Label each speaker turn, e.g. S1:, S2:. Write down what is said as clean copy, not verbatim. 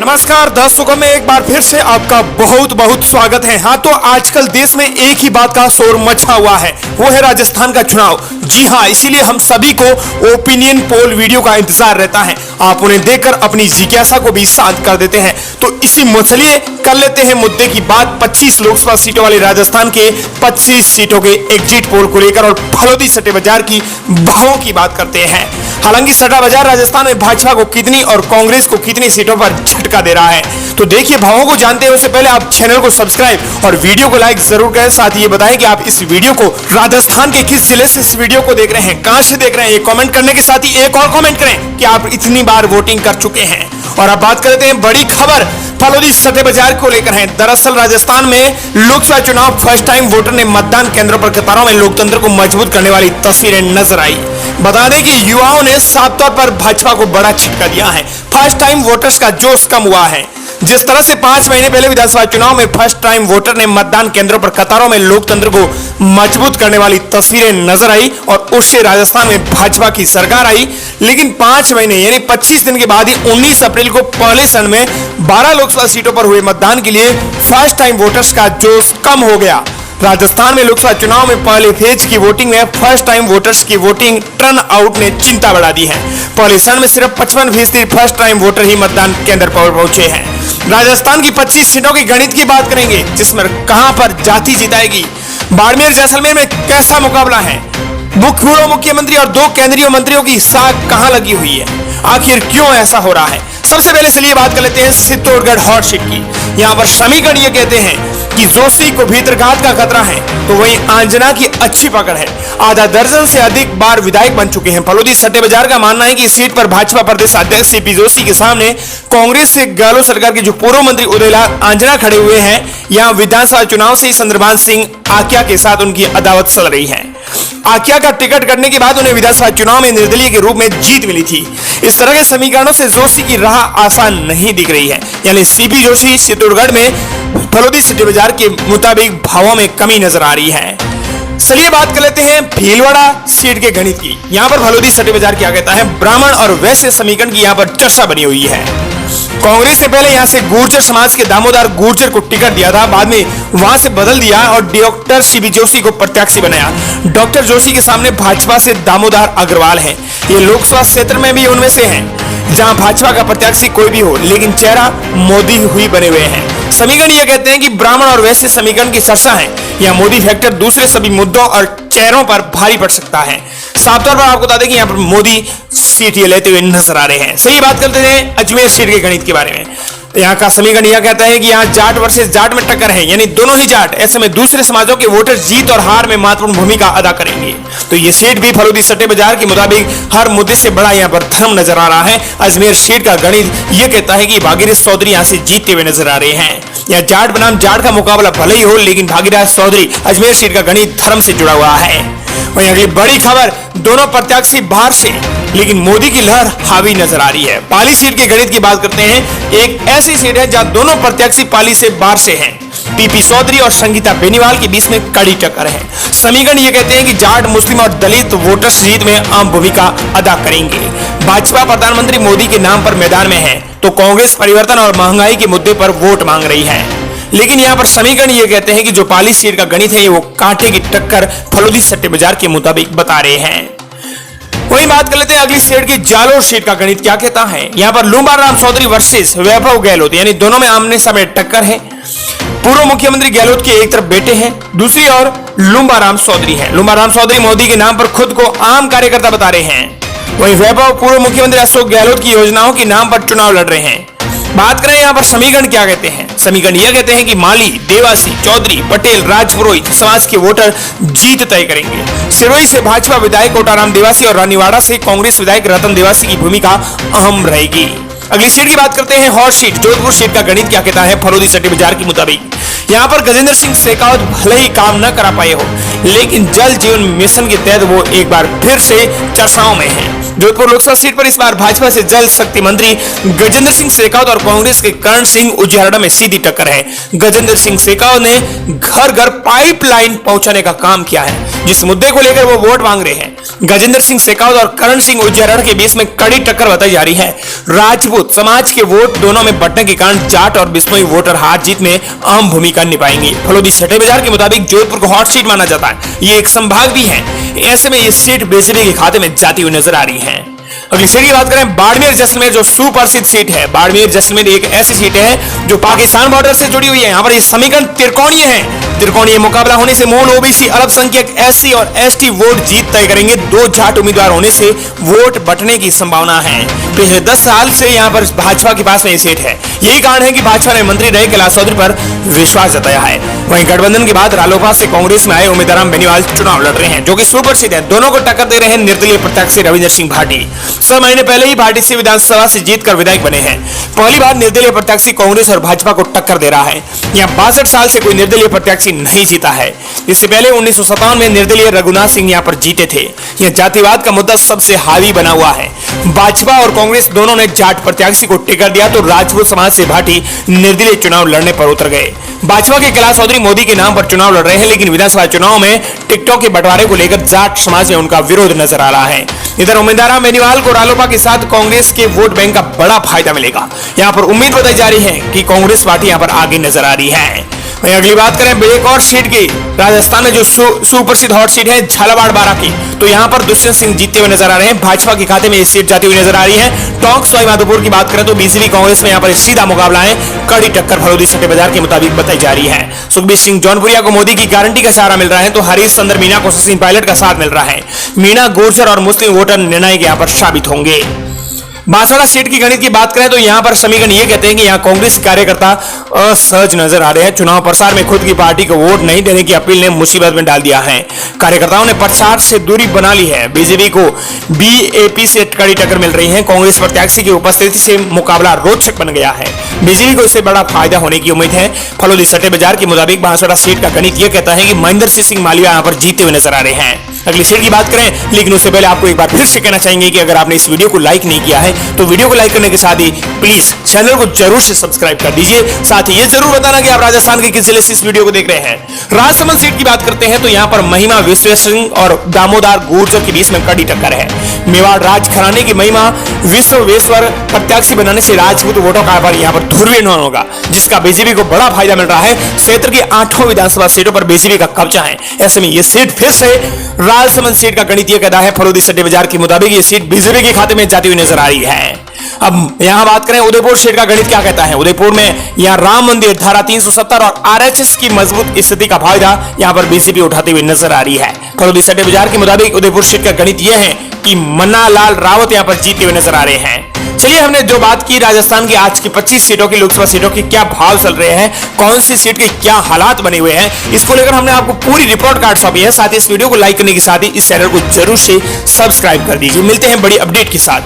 S1: नमस्कार दर्शकों में एक बार फिर से आपका बहुत बहुत स्वागत है। हाँ, तो आजकल देश में एक ही बात का शोर मचा हुआ है, वो है राजस्थान का चुनाव। जी हाँ, इसीलिए हम सभी को ओपिनियन पोल वीडियो का इंतजार रहता है। आप उन्हें देखकर अपनी जिज्ञासा को भी शांत कर देते हैं। तो इसी चलिए कर लेते हैं मुद्दे की बात। 25 लोकसभा सीटों वाले राजस्थान के 25 सीटों के एग्जिट पोल को लेकर और फलोदी सट्टे बाजार की भावों की बात करते हैं। हालांकि सट्टा बाजार राजस्थान में भाजपा को कितनी और कांग्रेस को कितनी सीटों पर झटका दे रहा है, तो देखिए भावों को जानते हैं उससे पहले आप चैनल को सब्सक्राइब और वीडियो को लाइक जरूर करें। साथ ही ये बताएं कि आप इस वीडियो को राजस्थान के किस जिले से इस वीडियो को देख रहे हैं, कहां से देख रहे हैं। ये कमेंट करने के साथ ही एक और कमेंट करें कि आप इतनी बार वोटिंग कर चुके हैं। और अब बात करते हैं बड़ी खबर फलोदी सट्टे बाजार को लेकर है। दरअसल राजस्थान में लोकसभा चुनाव फर्स्ट टाइम वोटर ने मतदान केंद्रों पर कतारों में लोकतंत्र को मजबूत करने वाली तस्वीरें नजर आई। बता दें कि युवाओं ने साफ तौर पर भाजपा को बड़ा झटका दिया है। फर्स्ट टाइम वोटर्स का जोश कम हुआ है। जिस तरह से 5 महीने पहले विधानसभा चुनाव में फर्स्ट टाइम वोटर ने मतदान केंद्रों पर कतारों में लोकतंत्र को मजबूत करने वाली तस्वीरें नजर आई और उससे राजस्थान में भाजपा की सरकार आई। लेकिन 5 महीने यानी 25 दिन के बाद ही 19 अप्रैल को पहले चरण में 12 लोकसभा सीटों पर हुए मतदान के लिए फर्स्ट टाइम वोटर्स का जोश कम हो गया। राजस्थान में लोकसभा चुनाव में पहले फेज की वोटिंग में फर्स्ट टाइम वोटर्स की वोटिंग टर्न आउट ने चिंता बढ़ा दी है। पहले चरण में सिर्फ 55% फर्स्ट टाइम वोटर ही मतदान केंद्र पर पहुंचे हैं। राजस्थान की 25 सीटों की गणित की बात करेंगे, जिसमें कहां पर जाति जिताएगी। बाड़मेर जैसलमेर में कैसा मुकाबला है। पूर्व मुख्यमंत्री और 2 केंद्रीय मंत्रियों की साख कहां लगी हुई है, आखिर क्यों ऐसा हो रहा है। सबसे पहले चलिए बात कर लेते हैं चित्तौड़गढ़ हॉट सीट की। यहाँ पर समीकरण ये कहते हैं कि जोशी को भीतरघात का खतरा है, तो वहीं आंजना की अच्छी पकड़ है। आधा दर्जन से अधिक बार विधायक बन चुके हैं। फलोदी सट्टे बाजार का मानना है कि इस सीट पर भाजपा प्रदेश अध्यक्ष सीपी जोशी के सामने कांग्रेस से गहलोत सरकार के जो पूर्व मंत्री उदयलाल आंजना खड़े हुए हैं। यहाँ विधानसभा चुनाव से ही चंद्रभान सिंह आकिया के साथ उनकी अदावत चल रही है। आकिया का टिकट कटने के बाद उन्हें विधानसभा चुनाव में निर्दलीय के रूप में जीत मिली थी। इस तरह के समीकरणों से जोशी की राह आसान नहीं दिख रही है। यानी सीपी जोशी चित्तौड़गढ़ में फलोदी सट्टे बाजार के मुताबिक भावों में कमी नजर आ रही है। चलिए बात कर लेते हैं भीलवाड़ा सीट के गणित की। यहाँ पर फलोदी सट्टे बाजार क्या कहता है। ब्राह्मण और वैश्य समीकरण की यहाँ पर चर्चा बनी हुई है। कांग्रेस ने पहले यहां से गुर्जर समाज के दामोदर गुर्जर को टिकट दिया था, बाद में वहां से बदल दिया और डॉक्टर सीपी जोशी को प्रत्याशी बनाया। डॉक्टर जोशी के सामने भाजपा से दामोदर अग्रवाल है। ये लोकसभा क्षेत्र में भी उनमें से हैं, जहां भाजपा का प्रत्याशी कोई भी हो, लेकिन चेहरा मोदी हुई बने हुए हैं। समीकरण ये कहते हैं कि ब्राह्मण और वैश्य समीकरण की चर्चा है। यह मोदी फैक्टर दूसरे सभी मुद्दों और चेहरों पर भारी पड़ सकता है। साफ तौर पर आपको बता दें कि यहाँ पर मोदी सीट ये लेते हुए नजर आ रहे हैं। सही बात करते हैं अजमेर सीट के गणित के बारे में। यहाँ का समीकरण यह कहता है कि यहाँ जाट वर्सेस जाट में टक्कर है, यानी दोनों ही जाट। ऐसे में दूसरे समाजों के वोटर जीत और हार में महत्वपूर्ण भूमिका अदा करेंगे। तो ये सीट भी फलोदी सट्टे बाजार के मुताबिक हर मुद्दे से बड़ा यहाँ पर धर्म नजर आ रहा है। अजमेर सीट का गणित यह कहता है कि भागीरथ चौधरी यहाँ से जीतते हुए नजर आ रहे हैं। यहाँ जाट बनाम जाट का मुकाबला भले ही हो, लेकिन भागीरथ चौधरी अजमेर सीट का गणित धर्म से जुड़ा हुआ है। वहीं अगली बड़ी खबर, दोनों प्रत्याशी बाहर से, लेकिन मोदी की लहर हावी नजर आ रही है। पाली सीट के गणित की बात करते हैं। एक ऐसी सीट है जहां दोनों प्रत्याशी पाली से बाहर से हैं। पीपी चौधरी और संगीता बेनीवाल के बीच में कड़ी टक्कर है। समीकरण ये कहते हैं कि जाट, मुस्लिम और दलित वोटर्स जीत में अहम भूमिका अदा करेंगे। भाजपा प्रधानमंत्री मोदी के नाम पर मैदान में है, तो कांग्रेस परिवर्तन और महंगाई के मुद्दे पर वोट मांग रही है। लेकिन यहाँ पर समीकरण ये कहते हैं कि जो पाली सीट का गणित है वो कांटे की टक्कर फलोदी सट्टे बाजार के मुताबिक बता रहे हैं। वही बात कर लेते हैं अगली सीट की जालोर सीट का गणित क्या कहता है। यहाँ पर लुम्बाराम चौधरी वर्सेस वैभव गहलोत, यानी दोनों में आमने सामने टक्कर है। पूर्व मुख्यमंत्री गहलोत के एक तरफ बेटे हैं, दूसरी ओर लुम्बाराम चौधरी है। लुम्बाराम चौधरी मोदी के नाम पर खुद को आम कार्यकर्ता बता रहे हैं। वहीं वैभव पूर्व मुख्यमंत्री अशोक गहलोत की योजनाओं के नाम पर चुनाव लड़ रहे हैं। बात करें यहाँ पर समीकरण क्या कहते हैं। समीकरण यह कहते हैं कि माली, देवासी, चौधरी, पटेल, राजपुरोहित समाज के वोटर जीत तय करेंगे। सिरोही से भाजपा विधायक कोटाराम देवासी और रानीवाड़ा से कांग्रेस विधायक रतन देवासी की भूमिका अहम रहेगी। अगली सीट की बात करते हैं हॉट सीट। जोधपुर सीट का गणित क्या कहता है फलोदी सट्टे बाजार के मुताबिक। यहाँ पर गजेंद्र सिंह शेखावत भले ही काम न करा पाए हो, लेकिन जल जीवन मिशन के तहत वो एक बार फिर से चर्चाओं में है। जोधपुर लोकसभा सीट पर इस बार भाजपा से जल शक्ति मंत्री गजेंद्र सिंह शेखावत और कांग्रेस के करण सिंह उजियारडा में सीधी टक्कर है। गजेंद्र सिंह शेखावत ने घर घर पाइपलाइन पहुंचाने का काम किया है। जिस मुद्दे को लेकर वो वोट मांग रहे हैं। गजेंद्र सिंह शेखावत और करण सिंह उज्जैन के बीच में कड़ी टक्कर बताई जा रही है। राजपूत समाज के वोट दोनों में बंटने के कारण जाट और बिश्नोई वोटर हार जीत में अहम भूमिका निभाएंगे। फलोदी छठे बाजार के मुताबिक जोधपुर को हॉट सीट माना जाता है। ये एक संभाग भी है। ऐसे में ये सीट बीजेपी के खाते में जाती हुई नजर आ रही है। अगली सीट की बात करें, बाड़मेर जैसलमेर जो सुप्रसिद्ध सीट है। बाड़मेर जैसलमेर एक ऐसी सीट है जो पाकिस्तान बॉर्डर से जुड़ी हुई है। यहाँ पर ये समीकरण त्रिकोणीय है। त्रिकोणीय मुकाबला होने से मूल ओबीसी, अल्पसंख्यक, एससी और एसटी वोट जीत तय करेंगे। 2 जाट उम्मीदवार होने से वोट बंटने की संभावना है। पिछले 10 साल से यहाँ पर भाजपा के पास में ये सीट है। यही कारण है कि भाजपा ने मंत्री रहे कैलाश चौधरी पर विश्वास जताया है। वहीं गठबंधन के बाद रालोपा से कांग्रेस में आए उम्मीदवार बेनीवाल चुनाव लड़ रहे हैं, जो कि सुप्रसिद्ध है। दोनों को टक्कर दे रहे हैं निर्दलीय प्रत्याशी रविंदर सिंह भाटी। 6 महीने पहले ही भाटी से विधानसभा से जीतकर विधायक बने हैं। पहली बार निर्दलीय प्रत्याशी कांग्रेस और भाजपा को टक्कर दे रहा है। यहाँ 62 साल से कोई निर्दलीय प्रत्याशी नहीं जीता है। इससे पहले 1957 में निर्दलीय रघुनाथ सिंह यहाँ पर जीते थे। यह जातिवाद का मुद्दा सबसे हावी बना हुआ है। भाजपा और कांग्रेस दोनों ने जाट प्रत्याशी को टिकट दिया तो राजपूत समाज से भाटी निर्दलीय चुनाव लड़ने पर उतर गए। भाजपा के कैलाश चौधरी मोदी के नाम पर चुनाव लड़ रहे हैं, लेकिन विधानसभा चुनाव में टिकटों के बंटवारे को लेकर जाट समाज में उनका विरोध नजर आ रहा है। इधर उम्मीदवार बेनीवाल को रालोपा के साथ कांग्रेस के वोट बैंक का बड़ा फायदा मिलेगा। यहाँ पर उम्मीद बताई जा रही है कि कांग्रेस पार्टी यहाँ पर आगे नजर आ रही है। वहीं अगली बात करें एक और सीट की, राजस्थान में जो सुप्रसिद्ध हॉट सीट है झालावाड़ बारां की, तो यहाँ पर दुष्यंत सिंह जीतते हुए नजर आ रहे हैं। भाजपा के खाते में ये सीट जाती हुई नजर आ रही है। टोंक सवाईमाधोपुर की बात करें तो बीजेपी कांग्रेस में यहाँ पर सीधा मुकाबला है। कड़ी टक्कर फलोदी छठे बाजार के मुताबिक बताई जा रही है। सुखबीर सिंह जौनपुरिया को मोदी की गारंटी का सहारा मिल रहा है, तो हरीश चंद्र मीणा को सचिन पायलट का साथ मिल रहा है। मीणा गुर्जर और मुस्लिम वोटर निर्णायक यहाँ पर साबित होंगे। बांसवाड़ा सीट की गणित की बात करें तो यहां पर समीकरण ये कहते हैं कि यहां कांग्रेस कार्यकर्ता असहज नजर आ रहे हैं। चुनाव प्रचार में खुद की पार्टी को वोट नहीं देने की अपील ने मुसीबत में डाल दिया है। कार्यकर्ताओं ने प्रचार से दूरी बना ली है। बीजेपी को बीएपी से कड़ी टक्कर मिल रही है। कांग्रेस प्रत्याशी की उपस्थिति से मुकाबला रोचक बन गया है। बीजेपी को इससे बड़ा फायदा होने की उम्मीद है। फलोदी छठे बाजार के मुताबिक बांसवाड़ा सीट का गणित यह कहता है कि महेंद्र सिंह मालविया यहां पर जीते हुए नजर आ रहे हैं। अगली सीट की बात करें, लेकिन उससे पहले आपको एक बार फिर से कहना चाहेंगे कि अगर आपने इस वीडियो को लाइक नहीं किया है तो वीडियो को लाइक करने के साथ ही प्लीज चैनल को जरूर से सब्सक्राइब कर दीजिए। साथ ही ये जरूर बताना कि आप राजस्थान के किस जिले से इस वीडियो को देख रहे हैं। राजसमंद सीट की बात करते हैं तो यहाँ पर महिमा विश्वेश्वर सिंह और दामोदर गुर्जर के बीच में कड़ी टक्कर है। मेवाड़ राज घराने की महिमा विश्वेश्वर प्रत्याशी बनाने से राजपूत वोटों का यहाँ पर ध्रुवीकरण होगा, जिसका बीजेपी को बड़ा फायदा मिल रहा है। क्षेत्र की 8 विधानसभा सीटों पर बीजेपी का कब्जा है। ऐसे में ये सीट फिर से राजसमंद सीट का गणित यह कहता है फलोदी छठे बाजार के मुताबिक ये सीट बीजेपी के खाते में जाती हुई नजर आ रही है। अब यहां बात करें उदयपुर सीट का गणित क्या कहता है। उदयपुर में यहां राम मंदिर, धारा 370 और आरएचएस की मजबूत स्थिति का फायदा यहां पर बीजेपी उठाती हुई नजर आ रही है। फलोदी छठे बाजार के मुताबिक उदयपुर सीट का गणित यह है कि मन्नालाल रावत यहां पर जीते हुए नजर आ रहे हैं। चलिए, हमने जो बात की राजस्थान की आज की 25 सीटों की, लोकसभा सीटों की क्या भाव चल रहे हैं, कौन सी सीट के क्या हालात बने हुए हैं, इसको लेकर हमने आपको पूरी रिपोर्ट कार्ड सौंपी है। साथ ही इस वीडियो को लाइक करने के साथ ही इस चैनल को जरूर से सब्सक्राइब कर दीजिए। मिलते हैं बड़ी अपडेट के साथ।